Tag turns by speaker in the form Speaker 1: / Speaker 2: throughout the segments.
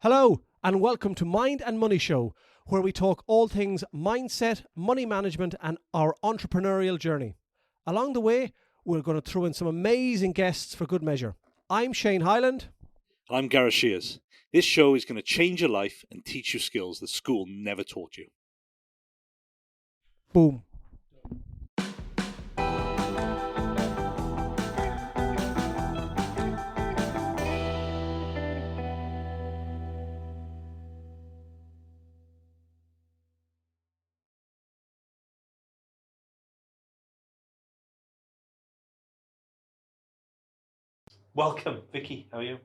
Speaker 1: Hello, and welcome to Mind and Money Show, where we talk all things mindset, money management, and our entrepreneurial journey. Along the way, we're going to throw in some amazing guests for good measure. I'm Shane Hyland.
Speaker 2: I'm Gareth Shears. This show is going to change your life and teach you skills that school never taught you.
Speaker 1: Boom.
Speaker 2: Welcome, Vicky. How are you?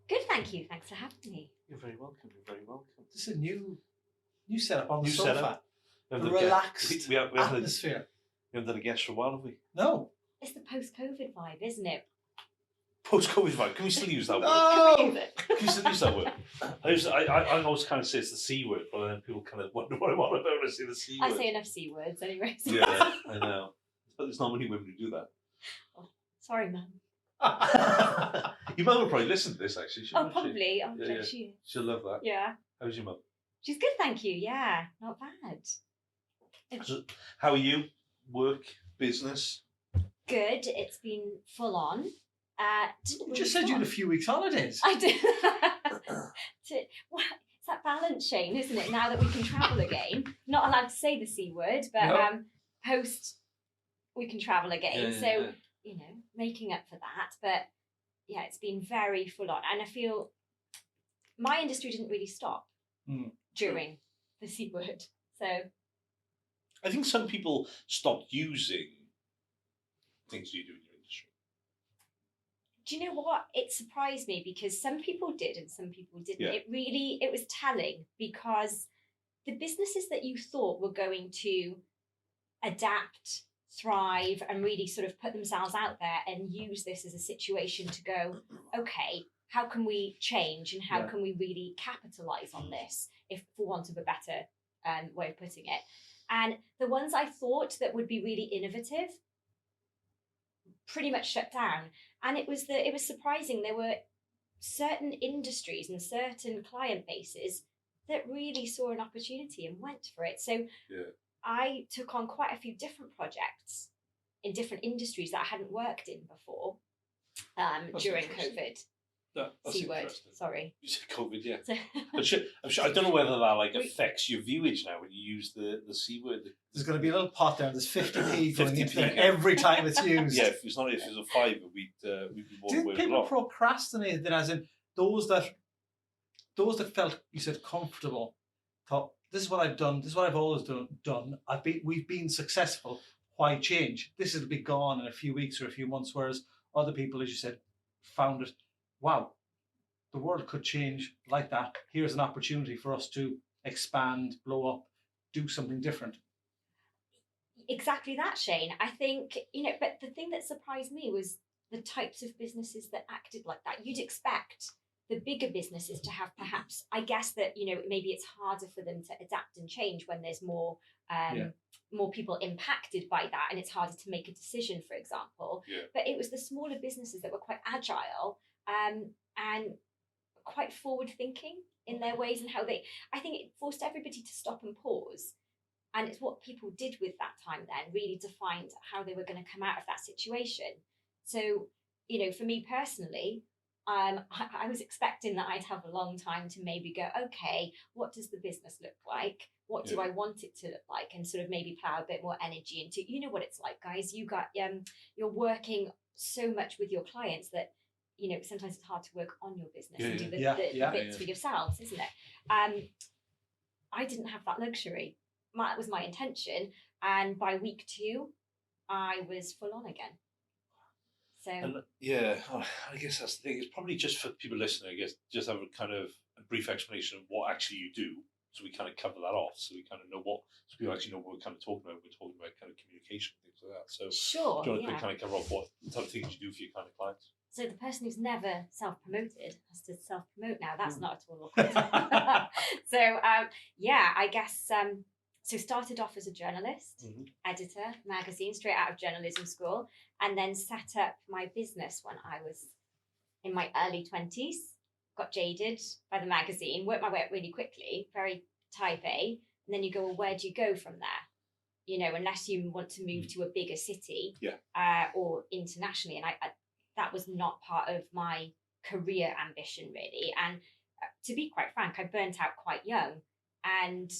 Speaker 3: Good, thank you. Thanks for having me.
Speaker 2: You're very welcome. You're very welcome.
Speaker 4: This is a new setup on the
Speaker 2: New
Speaker 4: sofa.
Speaker 2: setup.
Speaker 4: A
Speaker 2: We
Speaker 4: relaxed
Speaker 2: haven't
Speaker 4: atmosphere.
Speaker 2: done a guest for a while, have we?
Speaker 4: No.
Speaker 3: It's the post-COVID vibe, isn't it?
Speaker 2: Post-COVID vibe. Can we still use that word?
Speaker 4: No.
Speaker 3: Can we use it?
Speaker 2: Can we still use that word? I always kind of say it's the C word, but then people kind of wonder what I'm on about when I say the C word.
Speaker 3: I say enough C words anyway. So.
Speaker 2: Yeah, I know. But there's not many women who do that.
Speaker 3: Oh, sorry, Mum.
Speaker 2: Your mum will probably listen to this, actually.
Speaker 3: Oh, probably. Oh,
Speaker 2: Yeah,
Speaker 3: bless you.
Speaker 2: She'll love that.
Speaker 3: Yeah.
Speaker 2: How's your mum?
Speaker 3: She's good, thank you. Yeah, not bad.
Speaker 2: How are you? Work, business?
Speaker 3: Good. It's been full on.
Speaker 4: You just said you had a few weeks holidays.
Speaker 3: I did. Well, it's that balance, Shane, isn't it? Now that we can travel again, not allowed to say the C word, but
Speaker 4: Nope.
Speaker 3: post we can travel again.
Speaker 2: Yeah.
Speaker 3: You know, making up for that. But yeah, it's been very full on. And I feel my industry didn't really stop during the C word. So
Speaker 2: I think some people stopped using things you do in your industry.
Speaker 3: do you know what? It surprised me because some people did and some people didn't.
Speaker 2: Yeah.
Speaker 3: It was telling because the businesses that you thought were going to adapt, thrive, and really sort of put themselves out there and use this as a situation to go, okay, how can we change and how can we really capitalize on this, if for want of a better way of putting it. And the ones I thought that would be really innovative pretty much shut down. And it was surprising. There were certain industries and certain client bases that really saw an opportunity and went for it. So I took on quite a few different projects in different industries that I hadn't worked in before during COVID.
Speaker 2: That's
Speaker 3: C word,
Speaker 2: interesting.
Speaker 3: sorry.
Speaker 2: You said COVID, yeah.
Speaker 3: So,
Speaker 2: But I'm sure, I don't know whether that affects your viewage now when you use the C word.
Speaker 4: There's going to be a little pot there. There's 50p going
Speaker 2: 50p.
Speaker 4: into there every time it's used.
Speaker 2: Yeah, if it was a fiver, we'd be more
Speaker 4: Do
Speaker 2: aware
Speaker 4: people
Speaker 2: of
Speaker 4: procrastinate then, as in those that felt, you said, comfortable, thought, this is what I've done, this is what I've always done. We've been successful. Why change? This will be gone in a few weeks or a few months. Whereas other people, as you said, found it, wow, the world could change like that. Here's an opportunity for us to expand, blow up, do something different.
Speaker 3: exactly that, Shane. I think, but the thing that surprised me was the types of businesses that acted like that. You'd expect the bigger businesses to have perhaps, I guess that, maybe it's harder for them to adapt and change when there's more people impacted by that, and it's harder to make a decision, for example. But it was the smaller businesses that were quite agile and quite forward thinking in their ways and how I think it forced everybody to stop and pause. And it's what people did with that time then really defined how they were going to come out of that situation. So, for me personally, I was expecting that I'd have a long time to maybe go, okay, what does the business look like? What do I want it to look like? And sort of maybe plow a bit more energy into, what it's like, guys. You're working so much with your clients that, sometimes it's hard to work on your business and do the bits for yourselves, isn't it? I didn't have that luxury. That was my intention. And by week 2, I was full on again. So
Speaker 2: I guess that's the thing. It's probably just for people listening, I guess, just have a kind of a brief explanation of what actually you do, so we kind of cover that off, so we kind of know so people actually know what we're kind of talking about. We're talking about kind of communication and things like that. So
Speaker 3: sure,
Speaker 2: do you want to kind of cover off what type of things you do for your kind of clients?
Speaker 3: So the person who's never self-promoted has to self-promote now. That's not at all awkward. So I guess. So started off as a journalist, editor, magazine, straight out of journalism school, and then set up my business when I was in my early 20s. got jaded by the magazine, worked my way up really quickly, very type A, and then you go, well, where do you go from there? You know, unless you want to move to a bigger city, or internationally. And I that was not part of my career ambition, really. And to be quite frank, I burnt out quite young and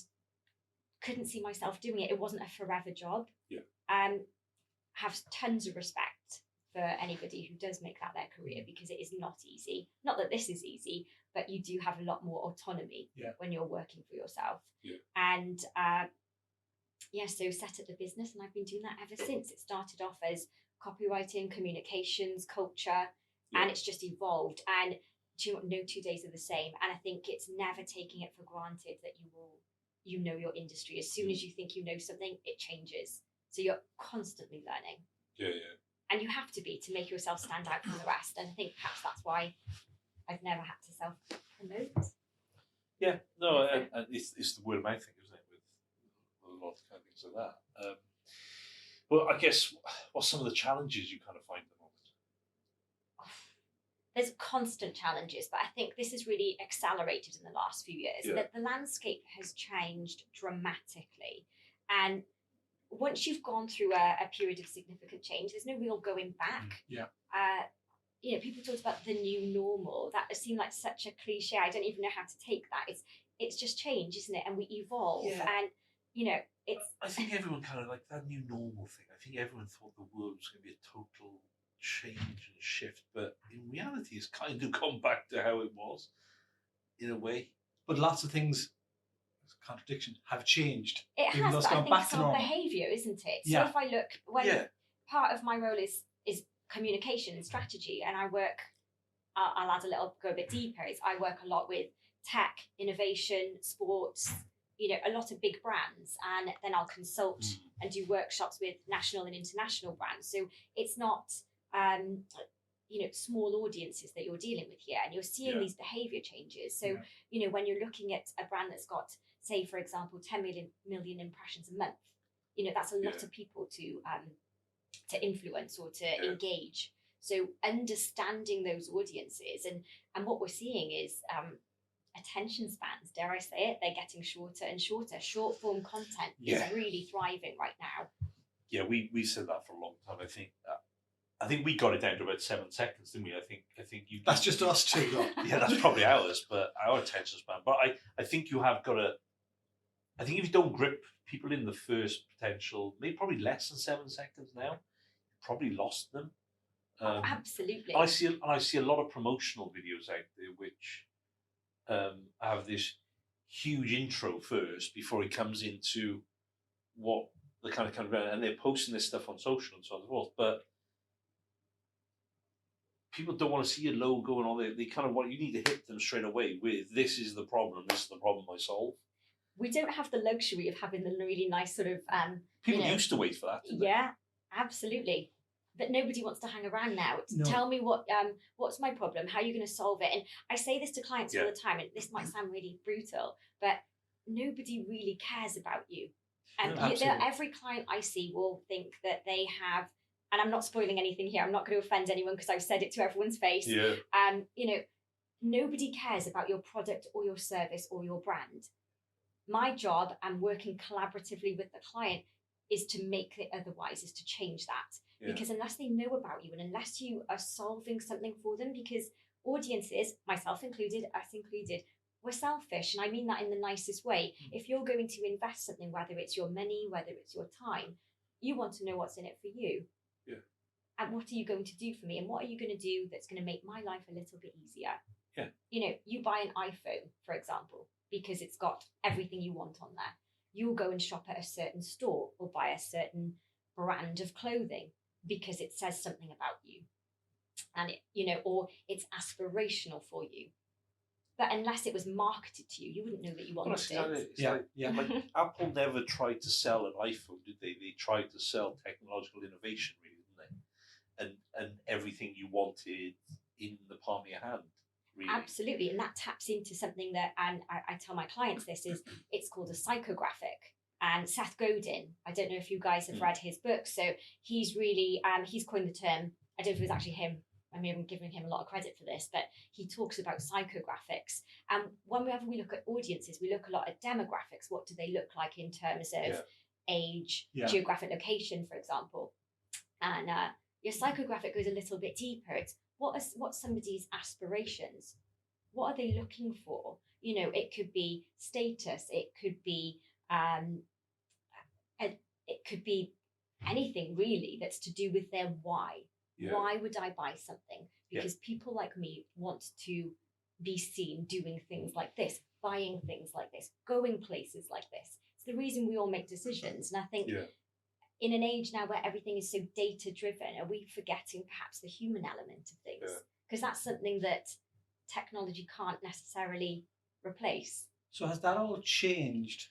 Speaker 3: couldn't see myself doing it. It wasn't a forever job. Have tons of respect for anybody who does make that their career, because it is not easy. Not that this is easy, but you do have a lot more autonomy when you're working for yourself. And so set up the business, and I've been doing that ever since. It started off as copywriting, communications, culture, and it's just evolved. And do you know what? No 2 days are the same. And I think it's never taking it for granted that you know your industry. As soon as you think you know something, it changes. So you're constantly learning. And you have to be, to make yourself stand out from the rest. And I think perhaps that's why I've never had to self-promote.
Speaker 2: And it's the word of mouth thing, isn't it, with a lot of kind of things like that. Well, I guess, what's some of the challenges you kind of find at the moment?
Speaker 3: There's constant challenges, but I think this has really accelerated in the last few years. That the landscape has changed dramatically. And once you've gone through a period of significant change, there's no real going back. People talk about the new normal. That seemed like such a cliche. I don't even know how to take that. It's just change, isn't it? And we evolve. And it's.
Speaker 2: I think everyone kind of like that new normal thing. I think everyone thought the world was going to be a total change and shift, but in reality, it's kind of gone back to how it was, in a way.
Speaker 4: But lots of things, contradiction, have changed.
Speaker 3: It has, but I think it's our behaviour, isn't it? So if I look, when part of my role is communication and strategy, and I work, I'll add go a bit deeper, is I work a lot with tech, innovation, sports, a lot of big brands, and then I'll consult and do workshops with national and international brands. So it's not, small audiences that you're dealing with here, and you're seeing these behaviour changes. So, when you're looking at a brand that's got, say, for example, 10 million impressions a month, that's a lot of people to influence or to engage. So understanding those audiences, and what we're seeing is attention spans, dare I say it, they're getting shorter and shorter. Short form content is really thriving right now.
Speaker 2: Yeah, we said that for a long time. I think we got it down to about 7 seconds, didn't we? I think you.
Speaker 4: That's just us too, though.
Speaker 2: Yeah, that's probably ours, but our attention span. But I think you have got to. I think if you don't grip people in the first potential, maybe probably less than 7 seconds now, you probably lost them.
Speaker 3: Absolutely.
Speaker 2: I see a lot of promotional videos out there which have this huge intro first before he comes into what the kind of and they're posting this stuff on social and so on and so forth. But people don't want to see your logo and all that. They kind of want, you need to hit them straight away with, this is the problem I solve.
Speaker 3: We don't have the luxury of having the really nice sort of
Speaker 2: people used to wait for that, didn't they?
Speaker 3: Yeah, absolutely. But nobody wants to hang around now.
Speaker 4: No.
Speaker 3: Tell me what's my problem? How are you going to solve it? And I say this to clients all the time, and this might sound really brutal, but nobody really cares about you. And every client I see will think that they have, and I'm not spoiling anything here, I'm not going to offend anyone because I've said it to everyone's face. Nobody cares about your product or your service or your brand. My job, and working collaboratively with the client, is to make it otherwise, is to change that. Because unless they know about you, and unless you are solving something for them, because audiences, myself included, us included, we're selfish. And I mean that in the nicest way. If you're going to invest something, whether it's your money, whether it's your time, you want to know what's in it for you.
Speaker 2: Yeah.
Speaker 3: And what are you going to do for me? And what are you going to do that's going to make my life a little bit easier?
Speaker 2: Yeah.
Speaker 3: You buy an iPhone, for example, because it's got everything you want on there. You'll go and shop at a certain store or buy a certain brand of clothing because it says something about you, and or it's aspirational for you. But unless it was marketed to you, you wouldn't know that you wanted it.
Speaker 2: Like Apple never tried to sell an iPhone, did they? They tried to sell technological innovation, really, didn't they? And everything you wanted in the palm of your hand. Really.
Speaker 3: Absolutely, and that taps into something that, and I tell my clients this, is it's called a psychographic. And Seth Godin, I don't know if you guys have read his book, so he's really he's coined the term. I don't know if it was actually him I mean, I'm giving him a lot of credit for this, but he talks about psychographics. And whenever we look at audiences, we look a lot at demographics. What do they look like in terms of age, geographic location, for example? And your psychographic goes a little bit deeper. It's what's somebody's aspirations? What are they looking for? You know, it could be status. It could be anything really that's to do with their why. Yeah. Why would I buy something? Because people like me want to be seen doing things like this, buying things like this, going places like this. It's the reason we all make decisions. And I think in an age now where everything is so data driven, are we forgetting perhaps the human element of things? Because that's something that technology can't necessarily replace.
Speaker 4: So has that all changed,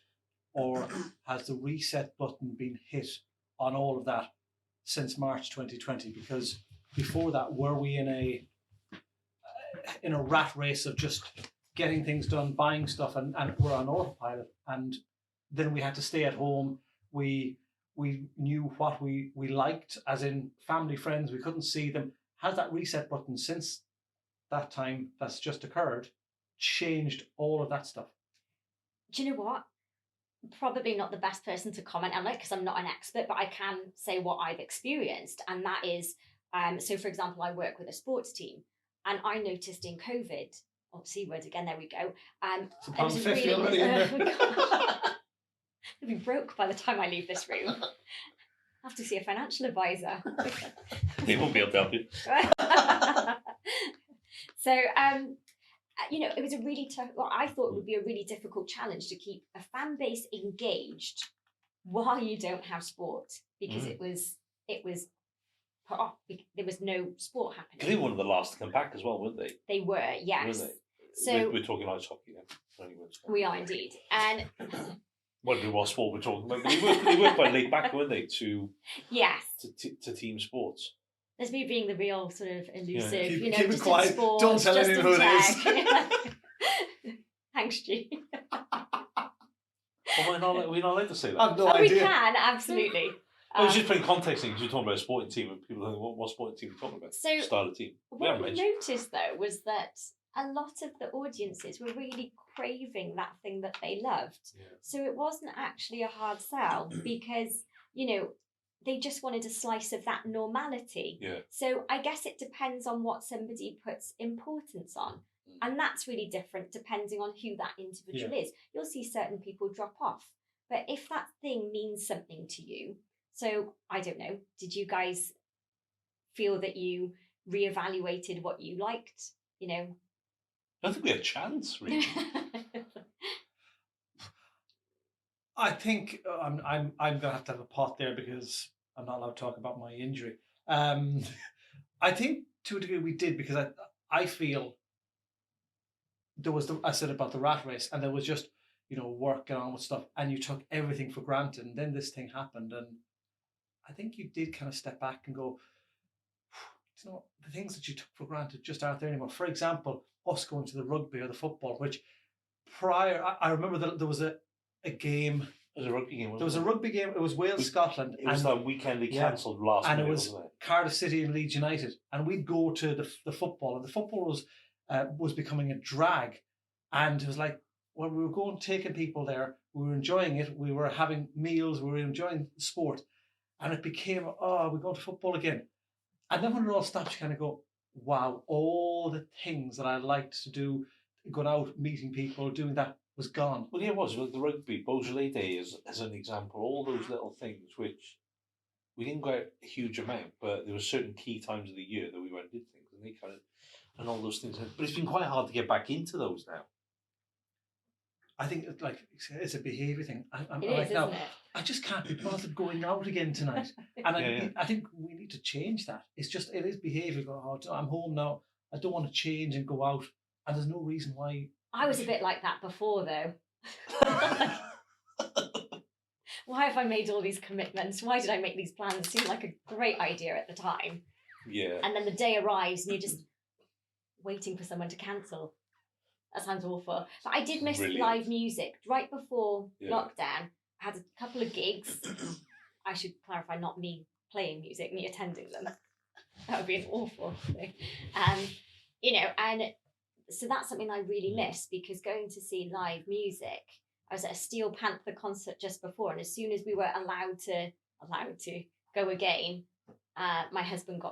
Speaker 4: or has the reset button been hit on all of that since March 2020? Because before that, were we in a rat race of just getting things done, buying stuff, and we're on autopilot, and then we had to stay at home. We knew what we liked, as in family, friends. We couldn't see them. Has that reset button since that time that's just occurred changed all of that stuff?
Speaker 3: Do you know what? Probably not the best person to comment on it because I'm not an expert, but I can say what I've experienced. And that is, so for example, I work with a sports team, and I noticed in COVID, C word again, there we go.
Speaker 4: It's £1.50 already in there.
Speaker 3: I'll be broke by the time I leave this room. I have to see a financial advisor.
Speaker 2: They won't be able to help you.
Speaker 3: So, you know, it was a really tough, well, I thought it would be a really difficult challenge to keep a fan base engaged while you don't have sport, because it was put off. There was no sport happening.
Speaker 2: Because they were one of the last to come back as well, weren't they?
Speaker 3: They were, yes.
Speaker 2: Weren't they?
Speaker 3: So
Speaker 2: we're talking ice hockey now.
Speaker 3: We are indeed. And
Speaker 2: wondering what sport we're talking about. But they were quite laid back, weren't they, to team sports.
Speaker 3: There's me being the real sort of elusive,
Speaker 4: keep
Speaker 3: just
Speaker 4: it quiet.
Speaker 3: Sports,
Speaker 4: don't tell anyone who it is.
Speaker 3: Thanks, G.
Speaker 2: Well, we're not allowed to say that.
Speaker 4: I have no idea.
Speaker 3: We can, absolutely.
Speaker 2: I was just putting context in because you're talking about a sporting team and people think, what sporting team are you talking about?
Speaker 3: So
Speaker 2: style of team.
Speaker 3: What we noticed, though, was that a lot of the audiences were really craving that thing that they loved. Yeah. So it wasn't actually a hard sell because, they just wanted a slice of that normality. Yeah. So I guess it depends on what somebody puts importance on. And that's really different depending on who that individual is. You'll see certain people drop off. But if that thing means something to you, so I don't know, did you guys feel that you reevaluated what you liked?
Speaker 2: I don't think we had a chance, really.
Speaker 4: I think I'm going to have a pot there because I'm not allowed to talk about my injury. I think to a degree we did, because I feel there was I said about the rat race, and there was just working on with stuff, and you took everything for granted, and then this thing happened, and I think you did kind of step back and go, the things that you took for granted just aren't there anymore. For example, us going to the rugby or the football, which prior I remember that there was a game.
Speaker 2: It was a rugby game.
Speaker 4: There was a rugby game. It was Wales-Scotland.
Speaker 2: It was that weekend they cancelled last minute,
Speaker 4: and it was Cardiff City and Leeds United. And we'd go to the football, and the football was becoming a drag. And it was like, when we were going, taking people there, we were enjoying it. We were having meals. We were enjoying sport. And it became, we're going to football again. And then when it all stops, you kind of go, wow, all the things that I liked to do, going out, meeting people, doing that, was gone.
Speaker 2: Well, yeah, it was. Like the rugby, Beaujolais Day as an example, all those little things which we didn't go out a huge amount, but there were certain key times of the year that we went and did things, and they and all those things. But it's been quite hard to get back into those now.
Speaker 4: I think it's a behaviour thing.
Speaker 3: It is, isn't it?
Speaker 4: I just can't be bothered going out again tonight, and I think we need to change that. It is behaviour. I'm home now. I don't want to change and go out, and there's no reason why.
Speaker 3: I was a bit like that before, though. Why have I made all these commitments? Why did I make these plans? It seemed like a great idea at the time.
Speaker 2: Yeah.
Speaker 3: And then the day arrives and you're just waiting for someone to cancel. That sounds awful. But I did miss live music. Right before lockdown, I had a couple of gigs. I should clarify, not me playing music, me attending them. That would be an awful thing. And so that's something I really miss, because going to see live music, I was at a Steel Panther concert just before, and as soon as we were allowed to go again, my husband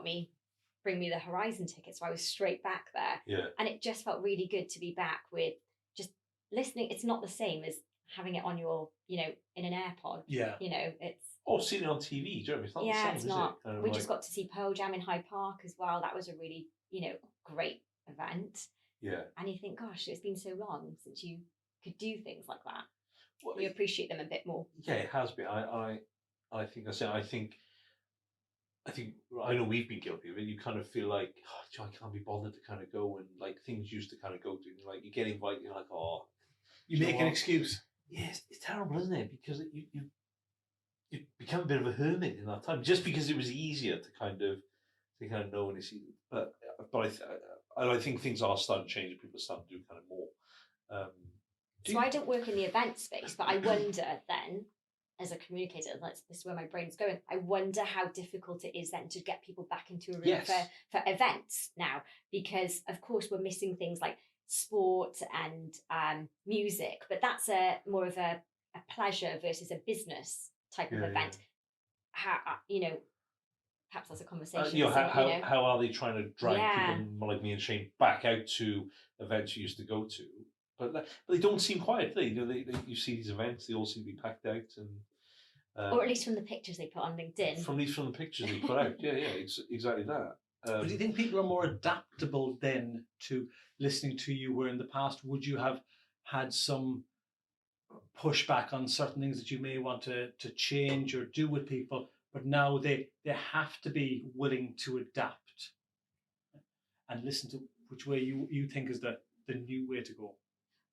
Speaker 3: bring me the Horizon ticket, so I was straight back there.
Speaker 2: Yeah.
Speaker 3: And it just felt really good to be back with just listening. It's not the same as having it on your, in an AirPod.
Speaker 4: Yeah.
Speaker 3: It's.
Speaker 2: Oh, seeing it on TV, Jeremy. It's not the same,
Speaker 3: It's not.
Speaker 2: is it?
Speaker 3: We just got to see Pearl Jam in Hyde Park as well. That was a really, great event.
Speaker 2: Yeah.
Speaker 3: And you think, gosh, it's been so long since you could do things like that.
Speaker 2: Well,
Speaker 3: You appreciate them a bit more.
Speaker 2: Yeah, it has been. I think I know we've been guilty of it. You kind of feel like, I can't be bothered to kind of go, and like things used to kind of go to, like you get invited, you're like, oh,
Speaker 4: You make an excuse.
Speaker 2: Yes, it's terrible, isn't it? Because you become a bit of a hermit in that time, just because it was easier to kind of know when you see. But I think things are starting to change, and people are starting to do kind of more.
Speaker 3: So I don't work in the event space, but I wonder then, as a communicator, this is where my brain's going, I wonder how difficult it is then to get people back into a room for events now, because of course we're missing things like sport and music, but that's more of a pleasure versus a business type of event. How perhaps that's a conversation.
Speaker 2: How are they trying to drag people like me and Shane back out to events you used to go to? But they don't seem quiet, do they? You see these events, they all seem to be packed out, and
Speaker 3: or at least from the pictures they put on LinkedIn.
Speaker 2: From the pictures they put out, it's exactly that.
Speaker 4: But do you think people are more adaptable then to listening to you, where in the past would you have had some pushback on certain things that you may want to change or do with people, but now they have to be willing to adapt and listen to which way you think is the new way to go?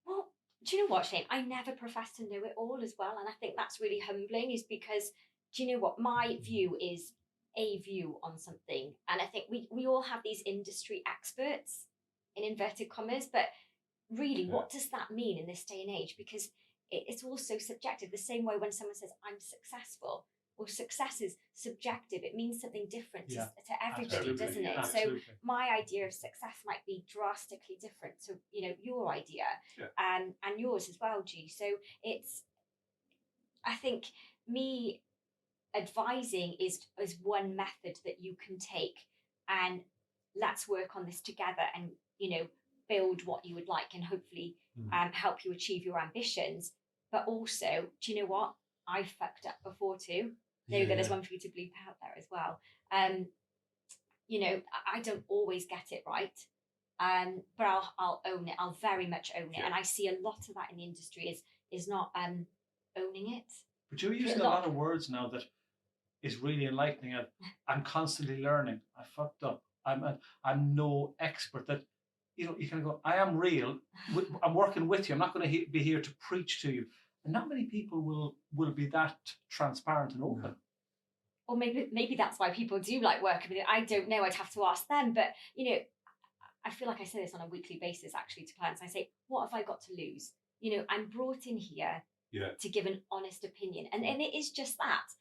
Speaker 3: Well, do you know what, Shane? I never profess to know it all as well, and I think that's really humbling, is because, do you know what, my view is a view on something, and I think we all have these industry experts in inverted commas, but really what does that mean in this day and age? Because it's all so subjective. The same way when someone says I'm successful, well, success is subjective. It means something different to everybody, doesn't it?
Speaker 4: Absolutely.
Speaker 3: So my idea of success might be drastically different to your idea, and yours as well, G. So I think me advising is one method that you can take, and let's work on this together, and build what you would like, and hopefully help you achieve your ambitions. But also, do you know what? I fucked up before too. There you go. There's one for you to bleep out there as well. I don't always get it right, but I'll own it. I'll very much own it, and I see a lot of that in the industry is not owning it.
Speaker 4: But you're using a lot of words now that is really enlightening. I'm constantly learning. I fucked up. I'm no expert. That you can go, I am real. I'm working with you. I'm not going to be here to preach to you. And not many people will be that transparent and open.
Speaker 3: Or maybe that's why people do like working with it. I don't know. I'd have to ask them. But I feel like I say this on a weekly basis actually to clients. I say, what have I got to lose? I'm brought in here to give an honest opinion, and it is just that.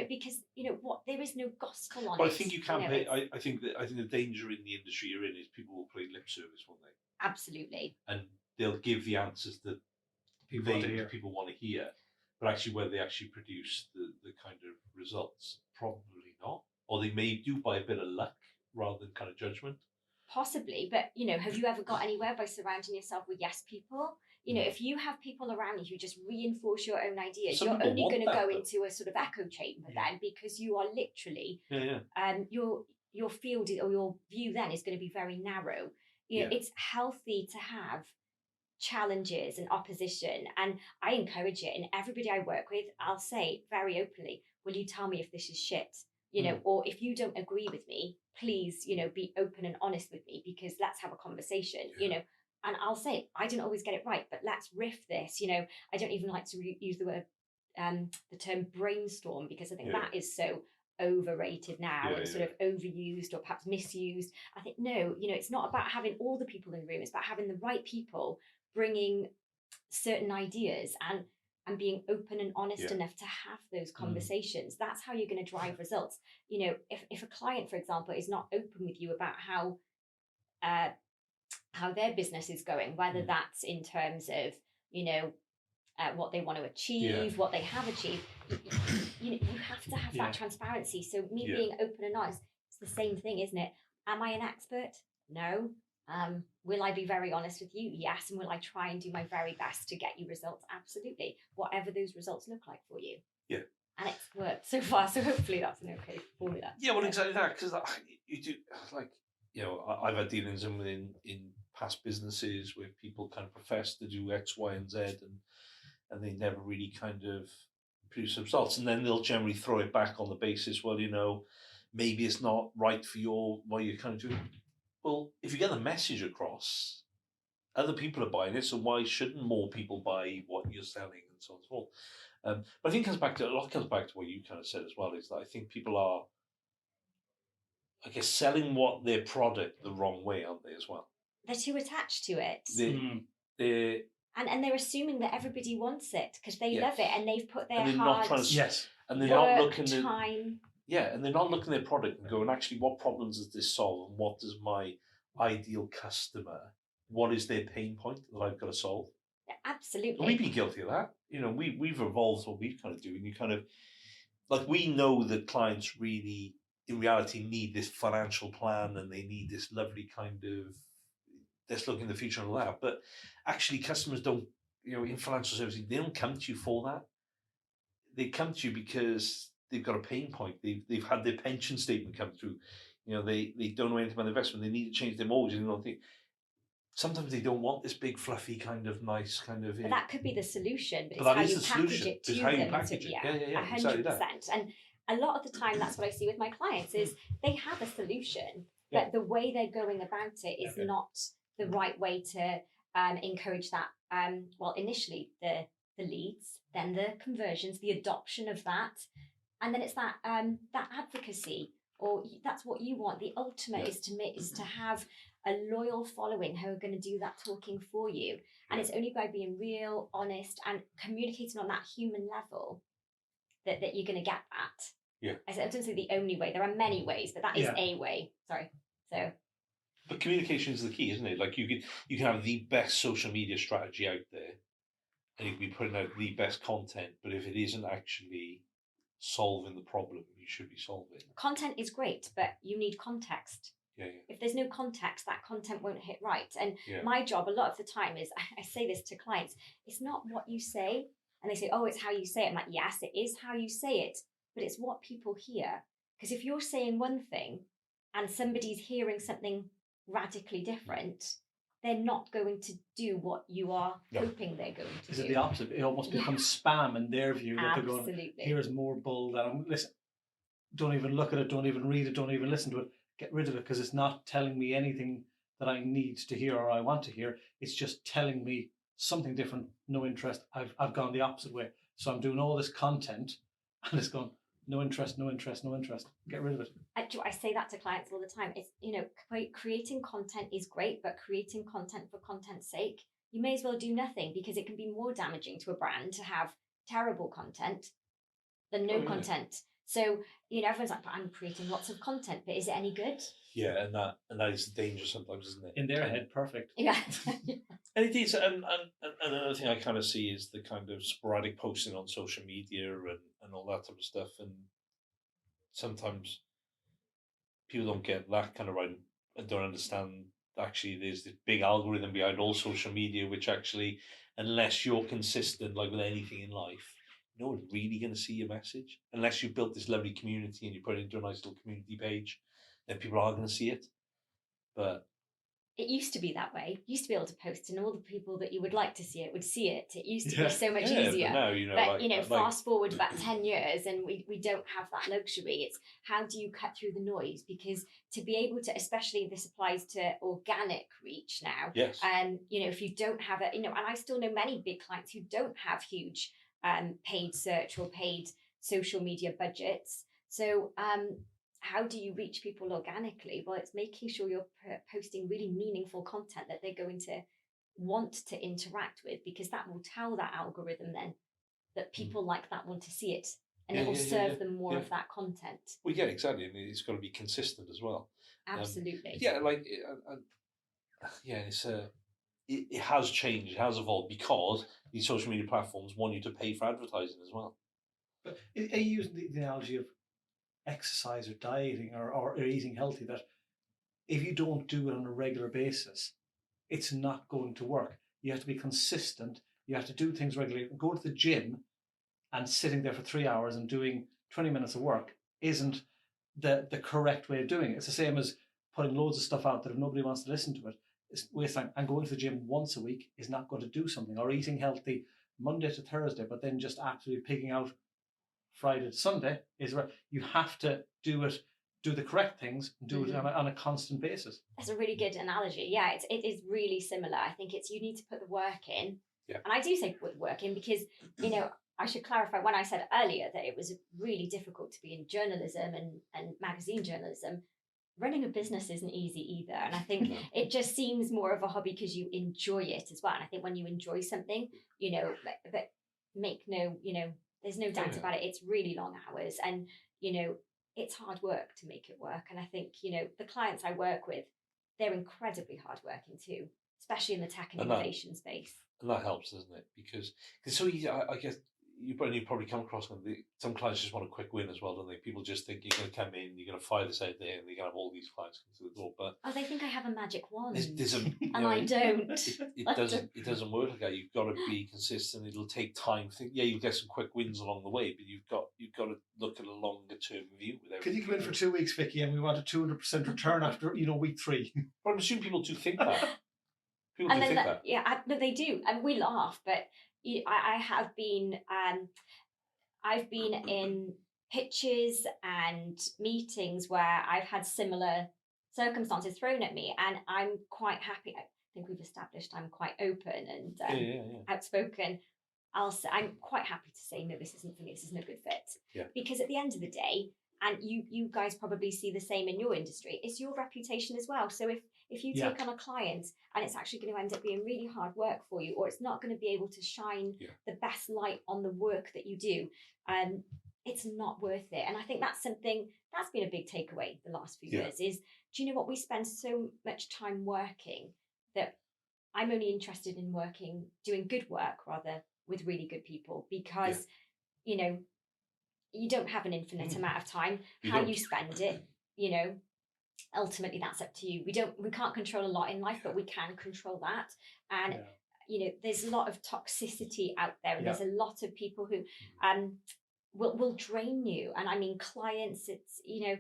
Speaker 3: Because what, there is no gospel on it.
Speaker 2: I think you can play. I think the danger in the industry you're in is people will play lip service, won't they?
Speaker 3: Absolutely.
Speaker 2: And they'll give the answers that people want to hear, but actually whether they actually produce the kind of results, probably not. Or they may do by a bit of luck rather than kind of judgment. Possibly,
Speaker 3: but have you ever got anywhere by surrounding yourself with yes people? If you have people around you who just reinforce your own ideas, you're only going to go into a sort of echo chamber then, because you are literally, your field or your view then is going to be very narrow. It's healthy to have challenges and opposition, and I encourage it. And everybody I work with, I'll say very openly, will you tell me if this is shit? Or if you don't agree with me, please, be open and honest with me, because let's have a conversation, and I'll say, I don't always get it right, but let's riff this. I don't even like to use the word, the term brainstorm, because I think that is so overrated now and sort of overused or perhaps misused. I think, no, it's not about having all the people in the room. It's about having the right people bringing certain ideas. and being open and honest
Speaker 2: Yeah.
Speaker 3: enough to have those conversations. That's how you're going to drive results. You know, if a client, for example, is not open with you about how their business is going, whether that's in terms of, you know, what they want to achieve, what they have achieved, you know, you have to have that transparency. So me being open and honest, it's the same thing, isn't it? Am I an expert? No. Will I be very honest with you? Yes. And will I try and do my very best to get you results? Absolutely. Whatever those results look like for you.
Speaker 2: Yeah.
Speaker 3: And it's worked so far. So hopefully that's an okay formula.
Speaker 2: Yeah, well, exactly that. Because you do, like, you know, I've had dealings in past businesses where people kind of profess to do X, Y, and Z, and they never really kind of produce results. And then they'll generally throw it back on the basis, well, you know, maybe it's not right for what you're kind of doing. Well, if you get the message across, other people are buying it, so why shouldn't more people buy what you're selling and so on and so forth? But I think a lot comes back to what you kind of said as well, is that I think people are, I guess, selling their product the wrong way, aren't they, as well?
Speaker 3: They're too attached to it.
Speaker 2: They're
Speaker 3: and they're assuming that everybody wants it because they love it and they've put their
Speaker 2: and they're
Speaker 3: hard
Speaker 2: not trying to, and they're
Speaker 3: work,
Speaker 2: not looking at
Speaker 3: time.
Speaker 2: and they're not looking at their product and going, actually, what problems does this solve, and what does my ideal customer, what is their pain point that I've got to solve?
Speaker 3: Absolutely.
Speaker 2: And we've been guilty of that. You know, we've evolved what we kind of do, and you kind of, like, we know that clients really, in reality, need this financial plan, and they need this lovely kind of, let's look in the future and all that. But actually, customers don't, you know, in financial services, they don't come to you for that. They come to you because they've got a pain point. They've had their pension statement come through. You know, they don't know anything about investment. They need to change their mortgage. And think sometimes they don't want this big, fluffy kind of nice kind of.
Speaker 3: But that could be the solution. But
Speaker 2: that
Speaker 3: it's
Speaker 2: is
Speaker 3: how
Speaker 2: the
Speaker 3: you
Speaker 2: solution.
Speaker 3: package it to
Speaker 2: It's how you
Speaker 3: them.
Speaker 2: package it. Yeah,
Speaker 3: 100%.
Speaker 2: exactly that.
Speaker 3: And a lot of the time, that's what I see with my clients is they have a solution, but the way they're going about it is not the right way to encourage that. Well, initially the leads, then the conversions, the adoption of that, and then it's that advocacy, or that's what you want. The ultimate is to have a loyal following who are going to do that talking for you, and it's only by being real, honest, and communicating on that human level that you're going to get that.
Speaker 2: Yeah,
Speaker 3: I don't say the only way. There are many ways, but that is a way. Sorry. So.
Speaker 2: But communication is the key, isn't it? Like you can have the best social media strategy out there, and you can be putting out the best content, but if it isn't actually solving the problem you should be solving.
Speaker 3: Content is great, but you need context.
Speaker 2: Yeah.
Speaker 3: If there's no context, that content won't hit right. And my job a lot of the time is, I say this to clients, it's not what you say. And they say, oh, it's how you say it. I'm like, yes, it is how you say it, but it's what people hear. Because if you're saying one thing and somebody's hearing something radically different, they're not going to do what you are hoping they're going to do.
Speaker 4: Is it the opposite? It almost becomes spam in their view. That they're going, here's more bull that I'm, listen, don't even look at it, don't even read it, don't even listen to it. Get rid of it because it's not telling me anything that I need to hear or I want to hear. It's just telling me something different, no interest. I've gone the opposite way. So I'm doing all this content and it's gone, no interest, no interest, no interest. Get rid of it.
Speaker 3: I say that to clients all the time. It's, you know, creating content is great, but creating content for content's sake, you may as well do nothing because it can be more damaging to a brand to have terrible content than no content. So, you know, everyone's like, but I'm creating lots of content, but is it any good?
Speaker 2: Yeah, and that is the danger sometimes, isn't it?
Speaker 4: In their head, perfect.
Speaker 3: Yeah.
Speaker 2: And it is, and another thing I kind of see is the kind of sporadic posting on social media and all that type of stuff. And sometimes people don't get that kind of right and don't understand actually there's this big algorithm behind all social media, which actually, unless you're consistent, like with anything in life, no one's really going to see your message. Unless you've built this lovely community and you put it into a nice little community page, then people are going to see it. But
Speaker 3: it used to be that way. You used to be able to post and all the people that you would like to see it would see it. It used to be so much easier.
Speaker 2: But now, you know,
Speaker 3: fast forward about 10 years and we don't have that luxury. It's how do you cut through the noise? Because to be able to, especially this applies to organic reach now.
Speaker 2: Yes.
Speaker 3: You know, if you don't have it, you know, and I still know many big clients who don't have huge paid search or paid social media budgets. So how do you reach people organically? Well, it's making sure you're posting really meaningful content that they're going to want to interact with, because that will tell that algorithm then that people like that want to see it, and
Speaker 2: Yeah,
Speaker 3: it will
Speaker 2: yeah, yeah,
Speaker 3: serve
Speaker 2: yeah,
Speaker 3: them more
Speaker 2: yeah.
Speaker 3: of that content.
Speaker 2: Well, yeah, exactly. And it's got to be consistent as well.
Speaker 3: Absolutely.
Speaker 2: Yeah, like, yeah, it has changed, it has evolved because these social media platforms want you to pay for advertising as well.
Speaker 4: But are you using the analogy of exercise or dieting or eating healthy, that if you don't do it on a regular basis, it's not going to work? You have to be consistent. You have to do things regularly. Go to the gym and sitting there for 3 hours and doing 20 minutes of work isn't the correct way of doing it. It's the same as putting loads of stuff out that if nobody wants to listen to it, it's waste time. And going to the gym once a week is not going to do something. Or eating healthy Monday to Thursday, but then just absolutely pigging out Friday to Sunday is right. You have to do the correct things, and do it on a constant basis.
Speaker 3: That's a really good analogy. Yeah, it is really similar. I think it's, you need to put the work in.
Speaker 2: Yeah.
Speaker 3: And I do say put the work in because, you know, I should clarify when I said earlier that it was really difficult to be in journalism and magazine journalism. Running a business isn't easy either. And I think it just seems more of a hobby because you enjoy it as well. And I think when you enjoy something, you know, but make no, you know, there's no doubt about it. It's really long hours and, you know, it's hard work to make it work. And I think, you know, the clients I work with, they're incredibly hardworking too, especially in the tech and innovation space.
Speaker 2: And that helps, doesn't it? Because it's so easy. I guess you probably come across them. Some clients just want a quick win as well, don't they? People just think you're going to come in, you're going to fire this out there, and you're going to have all these clients come through the door. But
Speaker 3: they think I have a magic wand,
Speaker 2: and
Speaker 3: I don't.
Speaker 2: It doesn't work like that. You've got to be consistent. It'll take time. You'll get some quick wins along the way, but you've got to look at a longer term view with everything.
Speaker 4: Could you come in for 2 weeks, Vicky, and we want a 200% return after week 3?
Speaker 2: Well, I'm assuming people do think that. People
Speaker 3: and
Speaker 2: do
Speaker 3: then
Speaker 2: think that.
Speaker 3: Yeah, no, they do, and we laugh. But I have been. I've been in pitches and meetings where I've had similar circumstances thrown at me, and I'm quite happy. I think we've established I'm quite open and outspoken. I'm quite happy to say, no, this isn't for me, this isn't a good fit.
Speaker 2: Yeah.
Speaker 3: Because at the end of the day, and you guys probably see the same in your industry, it's your reputation as well. So if you take on a client and it's actually going to end up being really hard work for you, or it's not going to be able to shine the best light on the work that you do, it's not worth it. And I think that's something that's been a big takeaway the last few years is, do you know what, we spend so much time working that I'm only interested in doing good work rather with really good people, because you know, you don't have an infinite amount of time. How you spend it, you know, ultimately that's up to you. We can't control a lot in life, but we can control that. And you know, there's a lot of toxicity out there, and there's a lot of people who will drain you. And I mean, clients, it's, you know,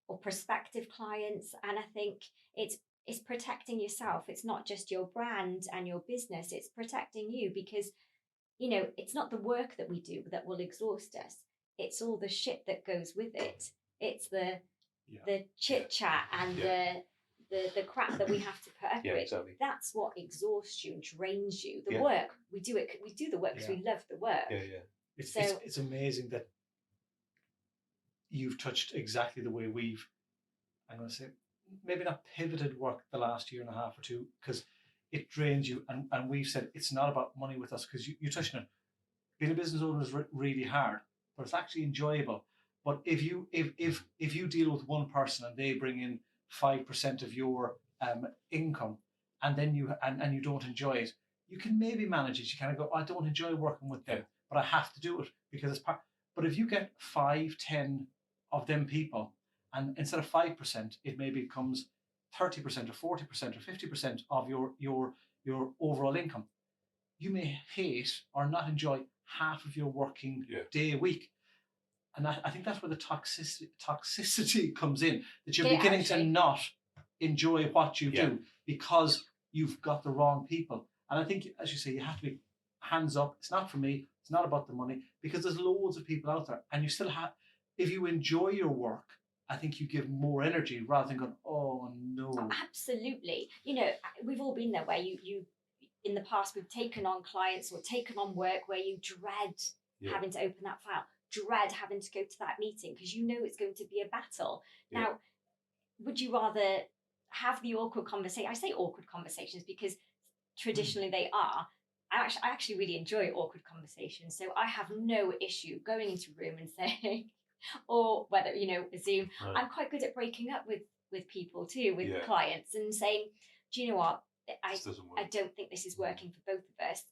Speaker 3: or prospective clients. And I think it's protecting yourself. It's not just your brand and your business, it's protecting you, because, you know, it's not the work that we do that will exhaust us. It's all the shit that goes with it. It's the chit chat and the crap that we have to put up with.
Speaker 2: Exactly.
Speaker 3: That's what exhausts you and drains you. The work, we do the work because we love the work.
Speaker 4: It's amazing that you've touched exactly the way we've, I'm going to say, maybe not pivoted work the last year and a half or two, because it drains you. And we've said it's not about money with us, because you touched on it. Being a business owner is really hard, but it's actually enjoyable. But if you deal with one person and they bring in 5% of your income, and then you don't enjoy it, you can maybe manage it. You kind of go, I don't enjoy working with them, but I have to do it because it's part. But if you get 5-10 of them people, and instead of 5%, it maybe becomes 30% or 40% or 50% of your overall income, you may hate or not enjoy half of your working day a week. And I think that's where the toxicity comes in, that you're beginning to not enjoy what you do because you've got the wrong people. And I think, as you say, you have to be hands up. It's not for me. It's not about the money, because there's loads of people out there. And you still have, if you enjoy your work, I think you give more energy rather than going, oh, no.
Speaker 3: Oh, absolutely. You know, we've all been there where you in the past, we've taken on clients or taken on work where you dread having to open that file, dread having to go to that meeting because you know it's going to be a battle. Now, would you rather have the awkward conversation? I say awkward conversations because traditionally they are, I actually really enjoy awkward conversations. So I have no issue going into a room and saying, or whether, a Zoom,
Speaker 2: Right.
Speaker 3: I'm quite good at breaking up with people too, with
Speaker 2: Yeah.
Speaker 3: clients, and saying, do you know what?
Speaker 2: This doesn't work.
Speaker 3: I don't think this is working for both of us.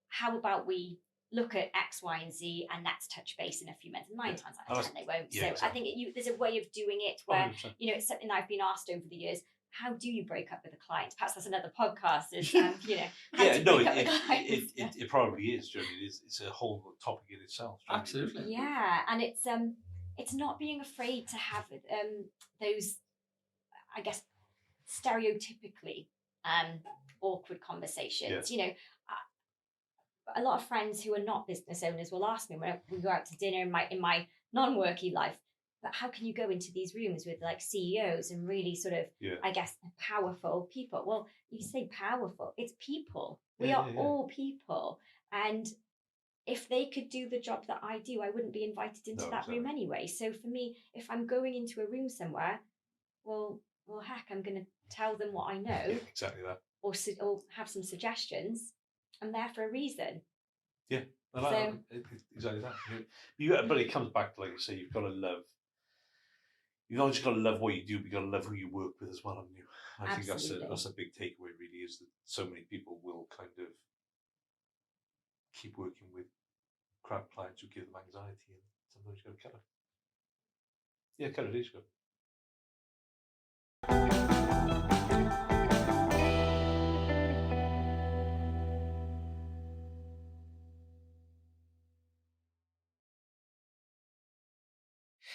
Speaker 3: How about we look at X, Y, and Z, and let's touch base in a few months. And 9 times out of 10, they won't.
Speaker 2: Yeah,
Speaker 3: so
Speaker 2: exactly.
Speaker 3: I think there's a way of doing it where,
Speaker 2: 100%.
Speaker 3: it's something that I've been asked over the years. How do you break up with a client? Perhaps that's another podcast. Is how to break up with clients.
Speaker 2: It probably is, Jodie. It's a whole topic in itself.
Speaker 4: Absolutely.
Speaker 3: Yeah, and it's not being afraid to have those, I guess, stereotypically awkward conversations. A lot of friends who are not business owners will ask me when we go out to dinner in my non-worky life, but how can you go into these rooms with like CEOs and really sort of, I guess, powerful people? Well, you say powerful, it's people. We are all people. And if they could do the job that I do, I wouldn't be invited into that room anyway. So for me, if I'm going into a room somewhere, well, heck, I'm going to tell them what I know.
Speaker 2: Yeah, exactly that.
Speaker 3: Or have some suggestions. I'm there for a reason.
Speaker 2: Yeah, exactly that. But it comes back to, like you say, you've got to love. You've not just got to love what you do, but you've got to love who you work with as well, haven't you? I think that's a big takeaway, really, is that so many people will kind of keep working with crap clients who give them anxiety, and sometimes you've got to cut it. Yeah, cut it is good.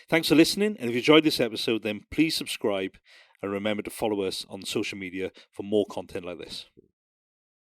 Speaker 2: Thanks for listening, and if you enjoyed this episode, then please subscribe and remember to follow us on social media for more content like this.